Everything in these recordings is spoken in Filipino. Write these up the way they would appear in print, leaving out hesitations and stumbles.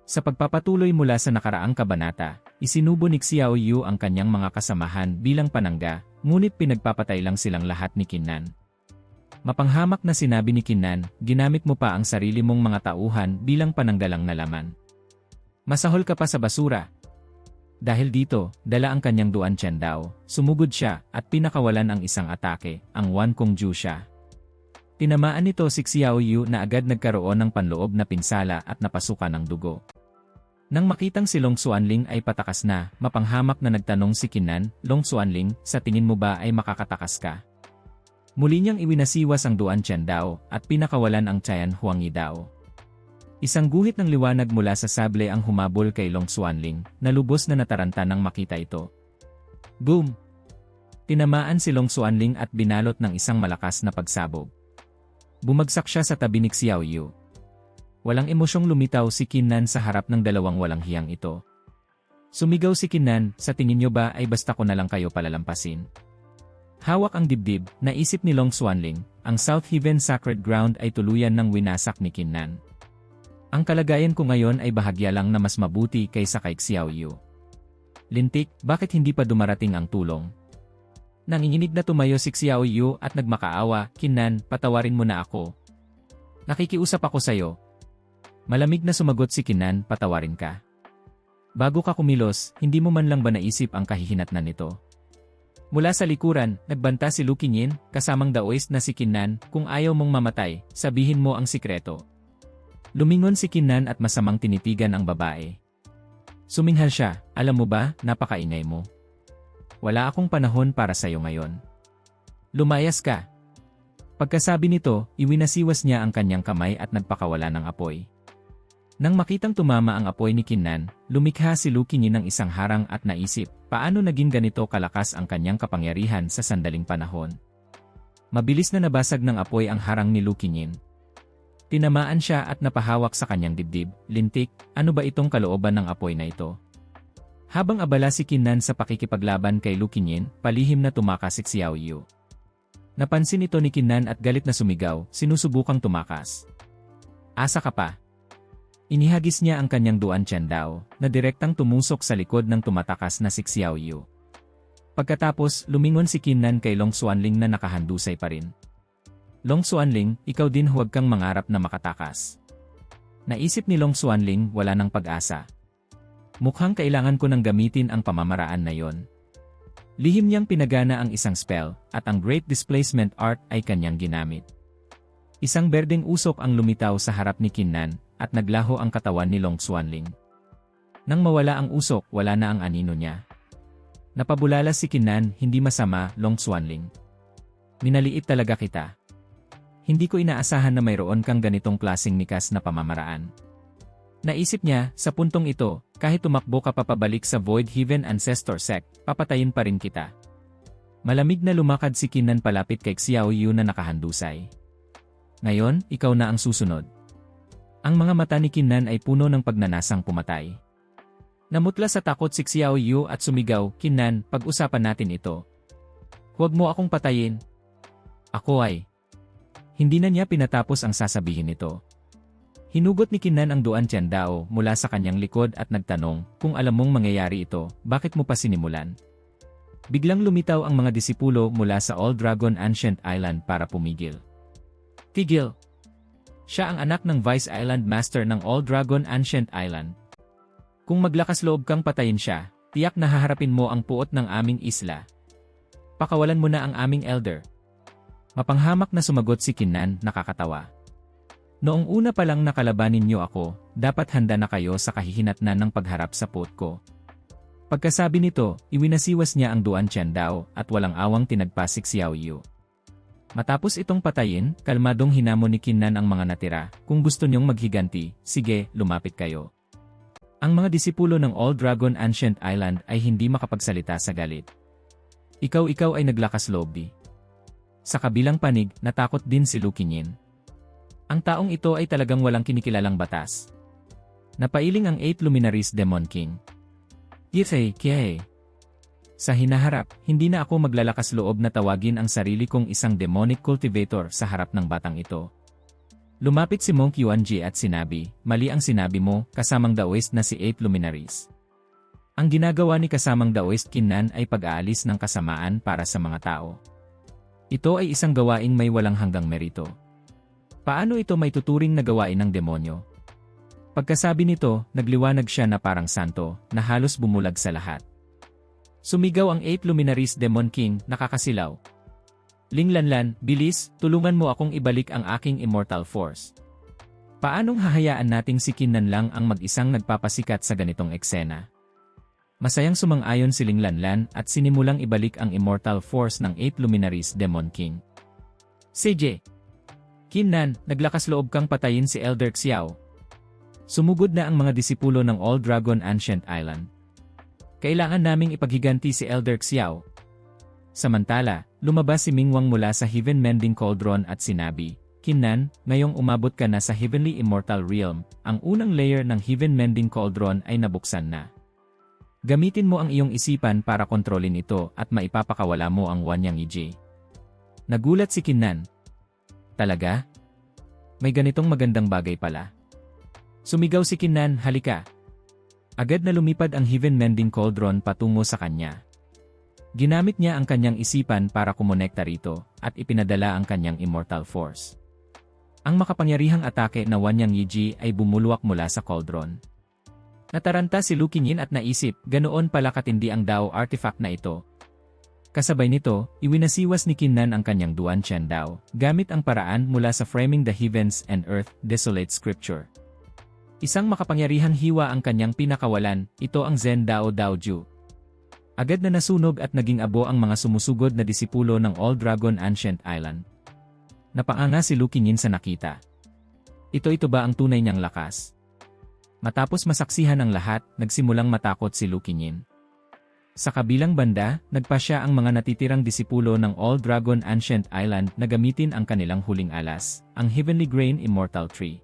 Sa pagpapatuloy mula sa nakaraang kabanata, isinubo ni Xiao Yu ang kanyang mga kasamahan bilang panangga, ngunit pinagpapatay lang silang lahat ni Kinnan. Mapanghamak na sinabi ni Kinnan, ginamit mo pa ang sarili mong mga tauhan bilang pananggalang na laman. Masahol ka pa sa basura. Dahil dito, dala ang kanyang Duan Qiandao, sumugod siya at pinakawalan ang isang atake, ang Wan Kongju siya. Tinamaan nito si Xiao Yu na agad nagkaroon ng panloob na pinsala at napasukan ng dugo. Nang makitang si Long Xuanling ay patakas na, mapanghamak na nagtanong si Kinnan, Long Xuanling, sa tingin mo ba ay makakatakas ka? Muli niyang iwinasiwas ang Duan Qiandao at pinakawalan ang Tian Huangyi Dao. Isang guhit ng liwanag mula sa sable ang humabol kay Long Xuanling, na lubos na nataranta nang makita ito. Boom! Tinamaan si Long Xuanling at binalot ng isang malakas na pagsabog. Bumagsak siya sa tabi ni Xiao Yu. Walang emosyong lumitaw si Kinnan sa harap ng dalawang walang hiyang ito. Sumigaw si Kinnan, sa tingin niyo ba ay basta ko na lang kayo palalampasin? Hawak ang dibdib, naisip ni Long Xuanling, ang South Heaven Sacred Ground ay tuluyan ng winasak ni Kinnan. Ang kalagayan ko ngayon ay bahagya lang na mas mabuti kaysa kay Xiao Yu. Lintik, bakit hindi pa dumarating ang tulong? Nanginginig na tumayo si Xiao Yu at nagmakaawa, Kinnan, patawarin mo na ako. Nakikiusap ako sayo. Malamig na sumagot si Kinnan, patawarin ka. Bago ka kumilos, hindi mo man lang ba naisip ang kahihinatnan nito? Mula sa likuran, nagbanta si Lu Qingyin, kasamang Daoist na si Kinnan, kung ayaw mong mamatay, sabihin mo ang sikreto. Lumingon si Kinnan at masamang tinitigan ang babae. Suminghal siya, alam mo ba, napakaingay mo. Wala akong panahon para sayo ngayon. Lumayas ka. Pagkasabi nito, iwinasiwas niya ang kanyang kamay at nagpakawala ng apoy. Nang makitang tumama ang apoy ni Kinnan, lumikha si Lu Qingyin ng isang harang at naisip, paano naging ganito kalakas ang kanyang kapangyarihan sa sandaling panahon. Mabilis na nabasag ng apoy ang harang ni Lu Qingyin. Tinamaan siya at napahawak sa kanyang dibdib, lintik, ano ba itong kalooban ng apoy na ito? Habang abala si Kinnan sa pakikipaglaban kay Lu Qingyin, palihim na tumakas si Xiao Yu. Napansin ito ni Kinnan at galit na sumigaw, sinusubukang tumakas. Asa ka pa? Inihagis niya ang kanyang Duan Qiandao, na direktang tumusok sa likod ng tumatakas na si Xiao Yu. Pagkatapos, lumingon si Kinnan kay Long Xuanling na nakahandusay pa rin. Long Xuanling, ikaw din huwag kang mangarap na makatakas. Naisip ni Long Xuanling, wala nang pag-asa. Mukhang kailangan ko nang gamitin ang pamamaraan na yon. Lihim niyang pinagana ang isang spell, at ang Great Displacement Art ay kanyang ginamit. Isang berdeng usok ang lumitaw sa harap ni Kinnan, at naglaho ang katawan ni Long Xuanling. Nang mawala ang usok, wala na ang anino niya. Napabulala si Kinnan, hindi masama, Long Xuanling. Minaliit talaga kita. Hindi ko inaasahan na mayroon kang ganitong klaseng nikas na pamamaraan. Naisip niya, sa puntong ito, kahit tumakbo ka papabalik sa Void Heaven Ancestor Sect, papatayin pa rin kita. Malamig na lumakad si Kinnan palapit kay Xiao Yu na nakahandusay. Ngayon, ikaw na ang susunod. Ang mga mata ni Kinnan ay puno ng pagnanasang pumatay. Namutla sa takot si Xiao Yu at sumigaw, Kinnan, pag-usapan natin ito. Huwag mo akong patayin. Ako ay. Hindi na niya pinatapos ang sasabihin nito. Hinugot ni Kinnan ang Duan Qiandao mula sa kanyang likod at nagtanong, kung alam mong mangyayari ito, bakit mo pa sinimulan? Biglang lumitaw ang mga disipulo mula sa All Dragon Ancient Island para pumigil. Tigil! Siya ang anak ng Vice Island Master ng All Dragon Ancient Island. Kung maglakas loob kang patayin siya, tiyak na haharapin mo ang puot ng aming isla. Pakawalan mo na ang aming elder. Mapanghamak na sumagot si Kinnan, nakakatawa. Noong una pa lang nakalabanin niyo ako, dapat handa na kayo sa kahihinatnan ng pagharap sa puot ko. Pagkasabi nito, iwinasiwas niya ang Duan Qiandao at walang awang tinagpas si Xiao Yu. Matapos itong patayin, kalmadong hinamon ni Kinnan ang mga natira, kung gusto niyong maghiganti, sige, lumapit kayo. Ang mga disipulo ng All Dragon Ancient Island ay hindi makapagsalita sa galit. Ikaw ay naglakas loob di. Sa kabilang panig, natakot din si Lu Qingyin. Ang taong ito ay talagang walang kinikilalang batas. Napailing ang 8 Luminaries Demon King. Yirei, Kiae. Sa hinaharap, hindi na ako maglalakas loob na tawagin ang sarili kong isang demonic cultivator sa harap ng batang ito. Lumapit si Monk Yuanji at sinabi, mali ang sinabi mo, kasamang Daoist na si Eight Luminaries. Ang ginagawa ni kasamang Daoist Kinnan ay pag-aalis ng kasamaan para sa mga tao. Ito ay isang gawaing may walang hanggang merito. Paano ito may tuturing na gawain ng demonyo? Pagkasabi nito, nagliwanag siya na parang santo, na halos bumulag sa lahat. Sumigaw ang Eight Luminaries Demon King, nakakasilaw. Ling Lanlan, bilis, tulungan mo akong ibalik ang aking immortal force. Paanong hahayaan nating si Kinnan lang ang mag-isang nagpapasikat sa ganitong eksena? Masayang sumang-ayon si Ling Lanlan at sinimulang ibalik ang immortal force ng Eight Luminaries Demon King. CJ! Kinnan, naglakas loob kang patayin si Elder Xiao. Sumugod na ang mga disipulo ng All Dragon Ancient Island. Kailangan naming ipaghiganti si Elder Xiao. Samantala, lumabas si Mingwang mula sa Heaven Mending Cauldron at sinabi, Kinnan, ngayong umabot ka na sa Heavenly Immortal Realm, ang unang layer ng Heaven Mending Cauldron ay nabuksan na. Gamitin mo ang iyong isipan para kontrolin ito at maipapakawala mo ang Wanyang Yiji. Nagulat si Kinnan. Talaga? May ganitong magandang bagay pala. Sumigaw si Kinnan, halika. Agad na lumipad ang Heaven Mending Cauldron patungo sa kanya. Ginamit niya ang kanyang isipan para kumonekta rito, at ipinadala ang kanyang immortal force. Ang makapangyarihang atake na Wanyang Yiji ay bumulwak mula sa cauldron. Nataranta si Lu Qingyin at naisip, ganoon pala katindi ang Dao artifact na ito. Kasabay nito, iwinasiwas ni Kinnan ang kanyang Duan Chen Dao, gamit ang paraan mula sa Framing the Heavens and Earth, Desolate Scripture. Isang makapangyarihang hiwa ang kanyang pinakawalan, ito ang Zen Dao Daoju. Agad na nasunog at naging abo ang mga sumusugod na disipulo ng All Dragon Ancient Island. Napaanga si Lu Qingyin sa nakita. Ito ba ang tunay niyang lakas? Matapos masaksihan ang lahat, nagsimulang matakot si Lu Qingyin. Sa kabilang banda, nagpasya ang mga natitirang disipulo ng All Dragon Ancient Island na gamitin ang kanilang huling alas, ang Heavenly Grain Immortal Tree.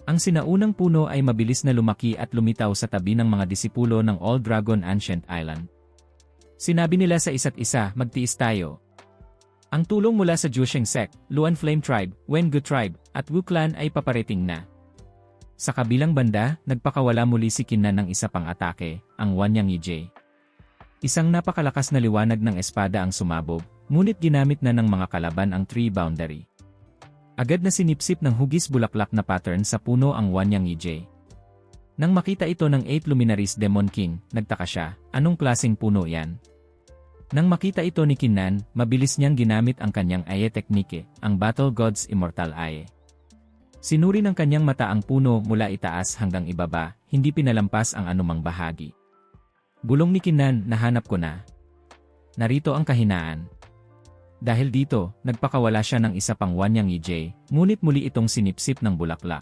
Ang sinaunang puno ay mabilis na lumaki at lumitaw sa tabi ng mga disipulo ng All Dragon Ancient Island. Sinabi nila sa isa't isa, magtiis tayo. Ang tulong mula sa Jusheng Sect, Luan Flame Tribe, Wengu Tribe, at Wu Clan ay paparating na. Sa kabilang banda, nagpakawala muli si Kinnan ng isa pang atake, ang Wanyang Yiji. Isang napakalakas na liwanag ng espada ang sumabog, ngunit ginamit na ng mga kalaban ang tree boundary. Agad na sinipsip ng hugis bulaklak na pattern sa puno ang Wanyang Yiji. Nang makita ito ng Eight Luminaries Demon King, nagtaka siya, anong klaseng puno yan? Nang makita ito ni Kinnan, mabilis niyang ginamit ang kanyang Aye Technique, ang Battle God's Immortal Aye. Sinuri ng kanyang mata ang puno mula itaas hanggang ibaba, hindi pinalampas ang anumang bahagi. Bulong ni Kinnan, nahanap ko na. Narito ang kahinaan. Dahil dito, nagpakawala siya ng isa pang Wanyang Yiji, ngunit muli itong sinipsip ng bulaklak.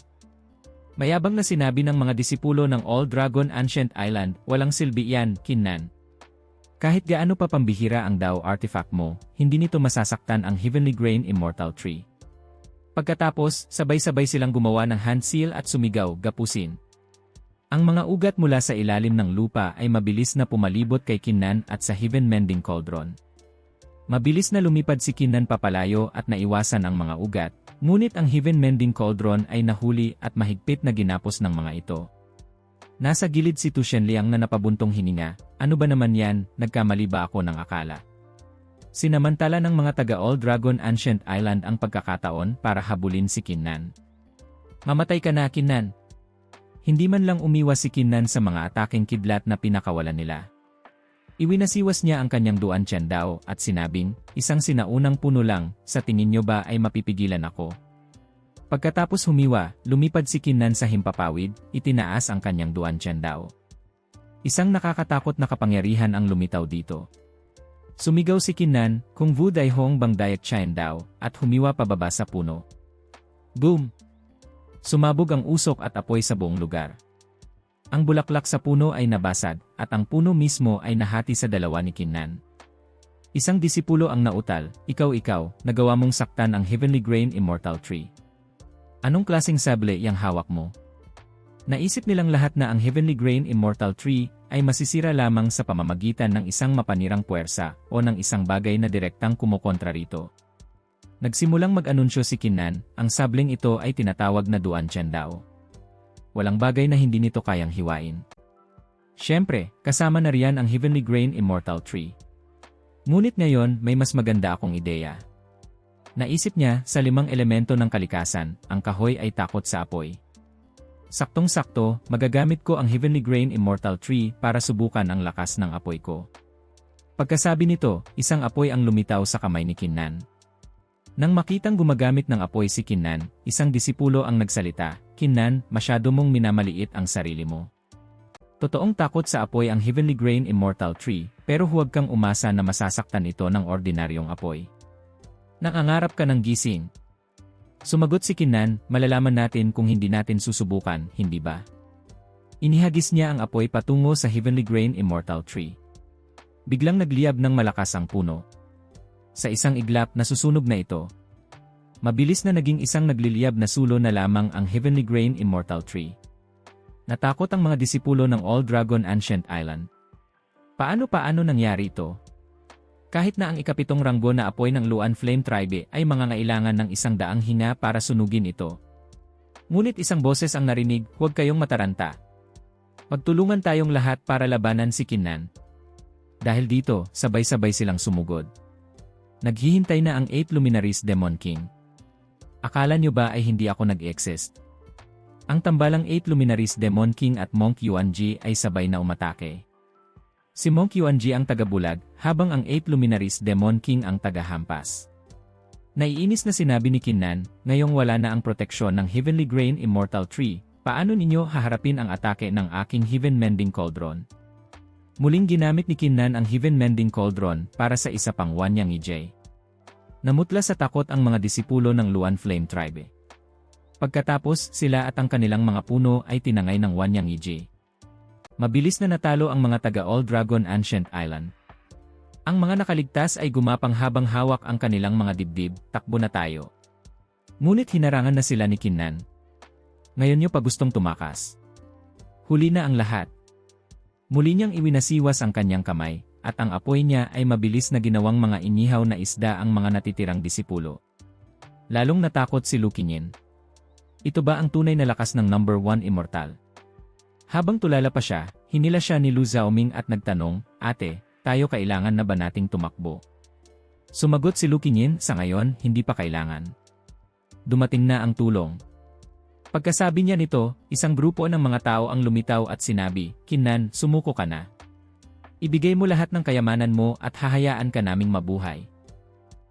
Mayabang na sinabi ng mga disipulo ng All Dragon Ancient Island, walang silbi yan, Kinnan. Kahit gaano pa pambihira ang Dao artifact mo, hindi nito masasaktan ang Heavenly Grain Immortal Tree. Pagkatapos, sabay-sabay silang gumawa ng hand seal at sumigaw, gapusin. Ang mga ugat mula sa ilalim ng lupa ay mabilis na pumalibot kay Kinnan at sa Heaven Mending Cauldron. Mabilis na lumipad si Kinnan papalayo at naiwasan ang mga ugat, ngunit ang Heaven Mending Cauldron ay nahuli at mahigpit na ginapos ng mga ito. Nasa gilid si Tu Shenliang na napabuntong hininga, ano ba naman yan, nagkamali ba ako ng akala? Sinamantala ng mga taga-All Dragon Ancient Island ang pagkakataon para habulin si Kinnan. Mamatay ka na, Kinnan! Hindi man lang umiwas si Kinnan sa mga ataking kidlat na pinakawalan nila. Iwinasiwas niya ang kanyang Duan Chen Dao at sinabing, isang sinaunang puno lang, sa tingin niyo ba ay mapipigilan ako? Pagkatapos humiwa, lumipad si Kinnan sa himpapawid, itinaas ang kanyang Duan Chen Dao. Isang nakakatakot na kapangyarihan ang lumitaw dito. Sumigaw si Kinnan, Kung Vu Dai Hong Bang Diet Chen Dao, at humiwa pababa sa puno. Boom! Sumabog ang usok at apoy sa buong lugar. Ang bulaklak sa puno ay nabasag, at ang puno mismo ay nahati sa dalawa ni Kinnan. Isang disipulo ang nautal, ikaw, nagawa mong saktan ang Heavenly Grain Immortal Tree. Anong klaseng sable yang hawak mo? Naisip nilang lahat na ang Heavenly Grain Immortal Tree ay masisira lamang sa pamamagitan ng isang mapanirang puwersa o ng isang bagay na direktang kumukontra rito. Nagsimulang mag-anunsyo si Kinnan, ang sabling ito ay tinatawag na Duan Chen daw. Walang bagay na hindi nito kayang hiwain. Siyempre, kasama na riyan ang Heavenly Grain Immortal Tree. Ngunit ngayon, may mas maganda akong ideya. Naisip niya, sa 5 elemento ng kalikasan, ang kahoy ay takot sa apoy. Saktong-sakto, magagamit ko ang Heavenly Grain Immortal Tree para subukan ang lakas ng apoy ko. Pagkasabi nito, isang apoy ang lumitaw sa kamay ni Kinnan. Nang makitang gumagamit ng apoy si Kinnan, isang disipulo ang nagsalita, "Kinnan, masyado mong minamaliit ang sarili mo. Totoong takot sa apoy ang Heavenly Grain Immortal Tree, pero huwag kang umasa na masasaktan ito ng ordinaryong apoy. Nangangarap ka ng gising." Sumagot si Kinnan, "Malalaman natin kung hindi natin susubukan, hindi ba?" Inihagis niya ang apoy patungo sa Heavenly Grain Immortal Tree. Biglang nagliyab ng malakas ang puno. Sa isang iglap, nasusunog na ito. Mabilis na naging isang nagliliyab na sulo na lamang ang Heavenly Grain Immortal Tree. Natakot ang mga disipulo ng All Dragon Ancient Island. Paano nangyari ito? Kahit na ang ikapitong ranggo na apoy ng Luan Flame Tribe ay mangangailangan ng 100 hinga para sunugin ito. Ngunit isang boses ang narinig, "Huwag kayong mataranta. Magtulungan tayong lahat para labanan si Kinnan." Dahil dito, sabay-sabay silang sumugod. Naghihintay na ang 8 Luminaries Demon King. Akala nyo ba ay hindi ako nag-exist? Ang tambalang 8 Luminaries Demon King at Monk Yuanji ay sabay na umatake. Si Monk Yuanji ang tagabulag, habang ang 8 Luminaries Demon King ang tagahampas. Naiinis na sinabi ni Kinnan, "Ngayong wala na ang proteksyon ng Heavenly Grain Immortal Tree, paano ninyo haharapin ang atake ng aking Heaven Mending Cauldron?" Muling ginamit ni Kinnan ang Heaven Mending Cauldron para sa isa pang Wanyang Ijay. Namutla sa takot ang mga disipulo ng Luan Flame Tribe. Pagkatapos, sila at ang kanilang mga puno ay tinangay ng Wanyang Ijay. Mabilis na natalo ang mga taga-All Dragon Ancient Island. Ang mga nakaligtas ay gumapang habang hawak ang kanilang mga dibdib, "Takbo na tayo." Ngunit hinarangan na sila ni Kinnan. "Ngayon nyo pa gustong tumakas. Huli na ang lahat." Muli niyang iwinasiwas ang kanyang kamay, at ang apoy niya ay mabilis na ginawang mga inihaw na isda ang mga natitirang disipulo. Lalong natakot si Lu Qingyin. Ito ba ang tunay na lakas ng number 1 immortal? Habang tulala pa siya, hinila siya ni Lu Xiaoming at nagtanong, "Ate, tayo kailangan na ba nating tumakbo?" Sumagot si Lu Qingyin, "Sa ngayon, hindi pa kailangan. Dumating na ang tulong." Pagkasabi niya nito, isang grupo ng mga tao ang lumitaw at sinabi, "Kinnan, sumuko ka na. Ibigay mo lahat ng kayamanan mo at hahayaan ka naming mabuhay."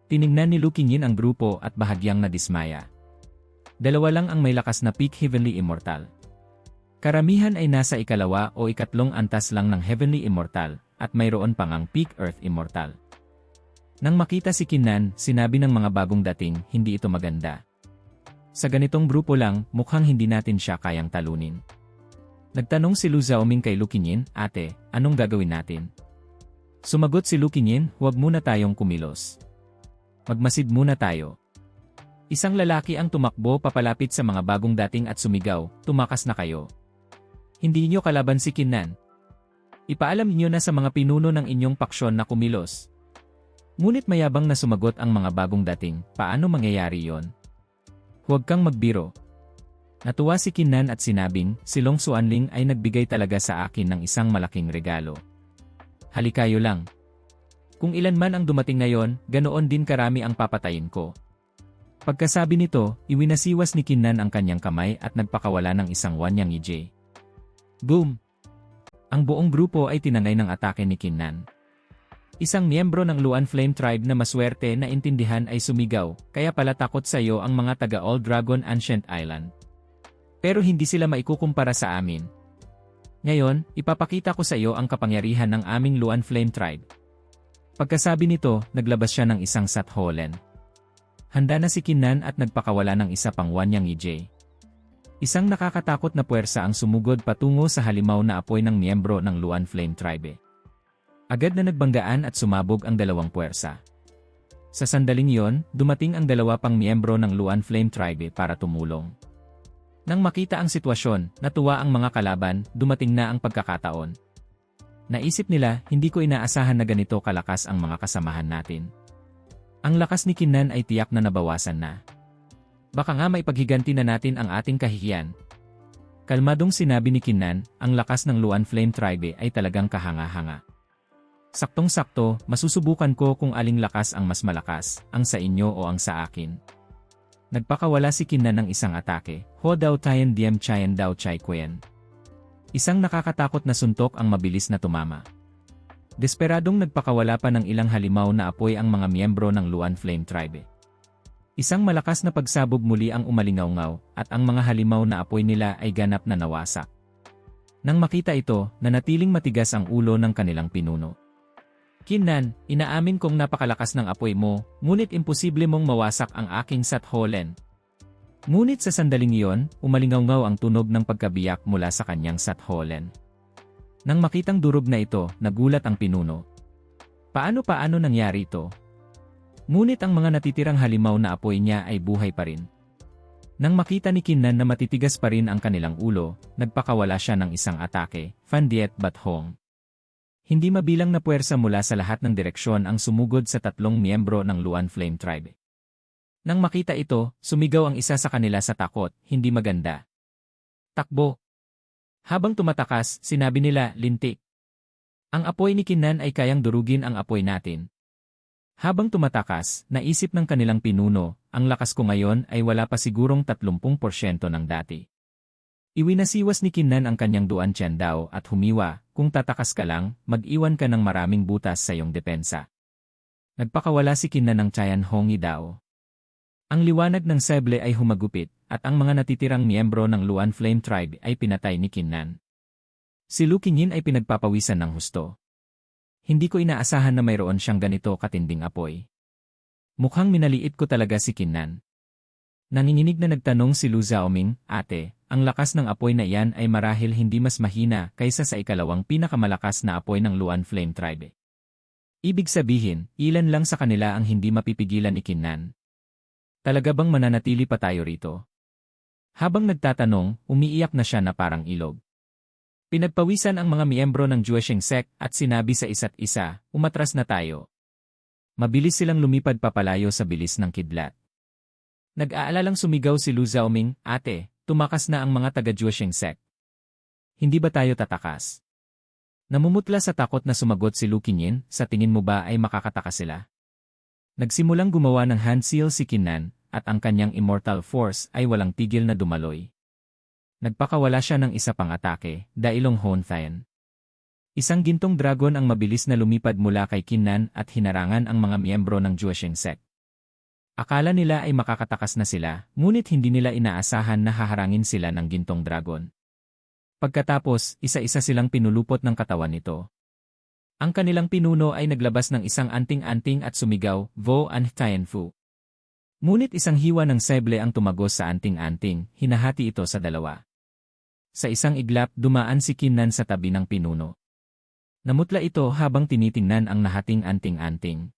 Tiningnan ni Lu Qingyin ang grupo at bahagyang nadismaya. 2 lang ang may lakas na peak Heavenly Immortal. Karamihan ay nasa 2 o 3 antas lang ng Heavenly Immortal, at mayroon pang ang peak Earth Immortal. Nang makita si Kinnan, sinabi ng mga bagong dating, "Hindi ito maganda. Sa ganitong grupo lang, mukhang hindi natin siya kayang talunin." Nagtanong si Lu Xiaoming kay Lu Qingyin, "Ate, anong gagawin natin?" Sumagot si Lu Qingyin, "Huwag muna tayong kumilos. Magmasid muna tayo." Isang lalaki ang tumakbo papalapit sa mga bagong dating at sumigaw, "Tumakas na kayo. Hindi niyo kalaban si Kinnan. Ipaalam niyo na sa mga pinuno ng inyong paksyon na kumilos." Ngunit mayabang na sumagot ang mga bagong dating, "Paano mangyayari yon? Huwag kang magbiro." Natuwa si Kinnan at sinabing, "Si Long Xuanling ay nagbigay talaga sa akin ng isang malaking regalo. Halikayo lang. Kung ilan man ang dumating ngayon, ganoon din karami ang papatayin ko." Pagkasabi nito, iwinasiwas ni Kinnan ang kanyang kamay at nagpakawala ng isang Wanyang Ijay. Boom! Ang buong grupo ay tinangay ng atake ni Kinnan. Isang miyembro ng Luan Flame Tribe na maswerte na intindihan ay sumigaw, "Kaya pala takot sa iyo ang mga taga-All Dragon Ancient Island. Pero hindi sila maikukumpara sa amin. Ngayon, ipapakita ko sa iyo ang kapangyarihan ng aming Luan Flame Tribe." Pagkasabi nito, naglabas siya ng isang Satholen. Handa na si Kinnan at nagpakawala ng isa pang Wanyang Ijay. Isang nakakatakot na puwersa ang sumugod patungo sa halimaw na apoy ng miyembro ng Luan Flame Tribe. Agad na nagbanggaan at sumabog ang 2 puwersa. Sa sandaling yon, dumating ang 2 pang miyembro ng Luan Flame Tribe para tumulong. Nang makita ang sitwasyon, natuwa ang mga kalaban, dumating na ang pagkakataon. Naisip nila, hindi ko inaasahan na ganito kalakas ang mga kasamahan natin. Ang lakas ni Kinnan ay tiyak na nabawasan na. Baka nga maipaghiganti na natin ang ating kahihiyan. Kalmadong sinabi ni Kinnan, ang lakas ng Luan Flame Tribe ay talagang kahanga-hanga. Saktong-sakto, masusubukan ko kung aling lakas ang mas malakas, ang sa inyo o ang sa akin. Nagpakawala si Kinnan ng isang atake, Ho Dao Tian Diem Chien Dao Chai Quyen. Isang nakakatakot na suntok ang mabilis na tumama. Desperadong nagpakawala pa ng ilang halimaw na apoy ang mga miyembro ng Luan Flame Tribe. Isang malakas na pagsabog muli ang umalingaw-ngaw at ang mga halimaw na apoy nila ay ganap na nawasak. Nang makita ito, nanatiling matigas ang ulo ng kanilang pinuno. Kinnan, inaamin kong napakalakas ng apoy mo, ngunit imposible mong mawasak ang aking Satholen. Ngunit sa sandaling iyon, umalingaw-ngaw ang tunog ng pagkabiyak mula sa kanyang Satholen. Nang makitang durog na ito, nagulat ang pinuno. Paano nangyari ito? Ngunit ang mga natitirang halimaw na apoy niya ay buhay pa rin. Nang makita ni Kinnan na matitigas pa rin ang kanilang ulo, nagpakawala siya ng isang atake, Fan Diet Bat Hong. Hindi mabilang na puwersa mula sa lahat ng direksyon ang sumugod sa tatlong miyembro ng Luan Flame Tribe. Nang makita ito, sumigaw ang isa sa kanila sa takot, hindi maganda. Takbo! Habang tumatakas, sinabi nila, lintik. Ang apoy ni Kinnan ay kayang durugin ang apoy natin. Habang tumatakas, naisip ng kanilang pinuno, ang lakas ko ngayon ay wala pa sigurong 30% ng dati. Iwinasiwas ni Kinnan ang kanyang Duan Chen Dao at humiwa, kung tatakas ka lang, mag-iwan ka ng maraming butas sa iyong depensa. Nagpakawala si Kinnan ng Chayan Hongi Dao. Ang liwanag ng seble ay humagupit, at ang mga natitirang miyembro ng Luan Flame Tribe ay pinatay ni Kinnan. Si Lu Qingyin ay pinagpapawisan ng husto. Hindi ko inaasahan na mayroon siyang ganito katinding apoy. Mukhang minaliit ko talaga si Kinnan. Nanginginig na nagtanong si Lu Xiaoming, ate, ang lakas ng apoy na iyan ay marahil hindi mas mahina kaysa sa ikalawang pinakamalakas na apoy ng Luan Flame Tribe. Ibig sabihin, ilan lang sa kanila ang hindi mapipigilan ni Kinnan. Talaga bang mananatili pa tayo rito? Habang nagtatanong, umiiyak na siya na parang ilog. Pinagpawisan ang mga miyembro ng Juesheng sect at sinabi sa isa't isa, umatras na tayo. Mabilis silang lumipad papalayo sa bilis ng kidlat. Nag-aalalang sumigaw si Lu Xiaoming, ate, tumakas na ang mga taga-Juesheng sect. Hindi ba tayo tatakas? Namumutla sa takot na sumagot si Lu Qingyin, sa tingin mo ba ay makakatakas sila? Nagsimulang gumawa ng hand seal si Kinnan, at ang kanyang immortal force ay walang tigil na dumaloy. Nagpakawala siya ng isa pang atake, Dailong Honthayan. Isang gintong dragon ang mabilis na lumipad mula kay Kinnan at hinarangan ang mga miyembro ng Juesheng sect. Akala nila ay makakatakas na sila, ngunit hindi nila inaasahan na haharangin sila ng gintong dragon. Pagkatapos, isa-isa silang pinulupot ng katawan nito. Ang kanilang pinuno ay naglabas ng isang anting-anting at sumigaw, Vo An Tianfu. Ngunit isang hiwa ng seble ang tumagos sa anting-anting, hinahati ito sa dalawa. Sa isang iglap, dumaan si Kinnan sa tabi ng pinuno. Namutla ito habang tinitingnan ang nahating anting-anting.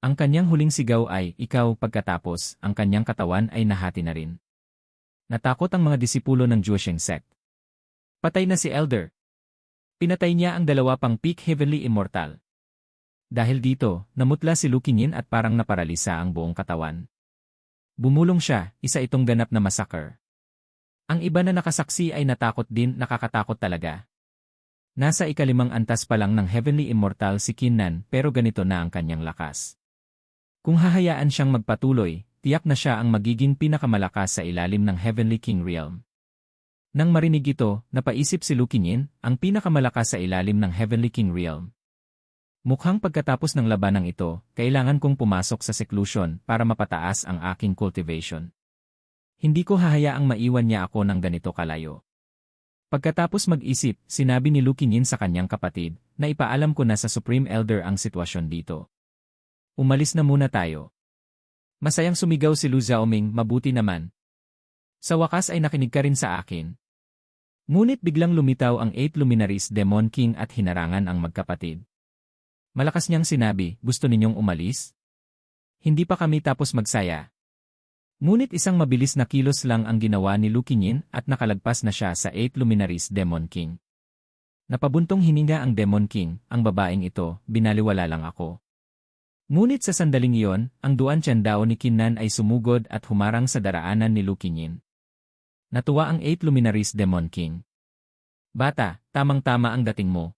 Ang kanyang huling sigaw ay, ikaw, pagkatapos, ang kanyang katawan ay nahati na rin. Natakot ang mga disipulo ng Juesheng sect. Patay na si Elder. Pinatay niya ang dalawa pang peak heavenly immortal. Dahil dito, namutla si Lu Qingyin at parang naparalisa ang buong katawan. Bumulong siya, isa itong ganap na massacre. Ang iba na nakasaksi ay natakot din, nakakatakot talaga. Nasa ikalimang antas pa lang ng Heavenly Immortal si Kinnan pero ganito na ang kanyang lakas. Kung hahayaan siyang magpatuloy, tiyak na siya ang magiging pinakamalakas sa ilalim ng Heavenly King Realm. Nang marinig ito, napaisip si Lu Qingyin, ang pinakamalakas sa ilalim ng Heavenly King Realm. Mukhang pagkatapos ng labanang ito, kailangan kong pumasok sa seclusion para mapataas ang aking cultivation. Hindi ko hahayaang maiwan niya ako ng ganito kalayo. Pagkatapos mag-isip, sinabi ni Lu Qingyin sa kanyang kapatid, na ipaalam ko na sa Supreme Elder ang sitwasyon dito. Umalis na muna tayo. Masayang sumigaw si Lu Xiaoming, mabuti naman. Sa wakas ay nakinig ka rin sa akin. Ngunit biglang lumitaw ang 8 Luminaries Demon King at hinarangan ang magkapatid. Malakas niyang sinabi, gusto ninyong umalis? Hindi pa kami tapos magsaya. Ngunit isang mabilis na kilos lang ang ginawa ni Lu Qingyin at nakalagpas na siya sa 8 Luminaries Demon King. Napabuntong hininga ang Demon King, ang babaeng ito, binaliwala lang ako. Ngunit sa sandaling iyon, ang Duan Tiandao ni Kinnan ay sumugod at humarang sa daraanan ni Lu Qingyin. Natuwa ang 8 Luminaries Demon King. Bata, tamang-tama ang dating mo,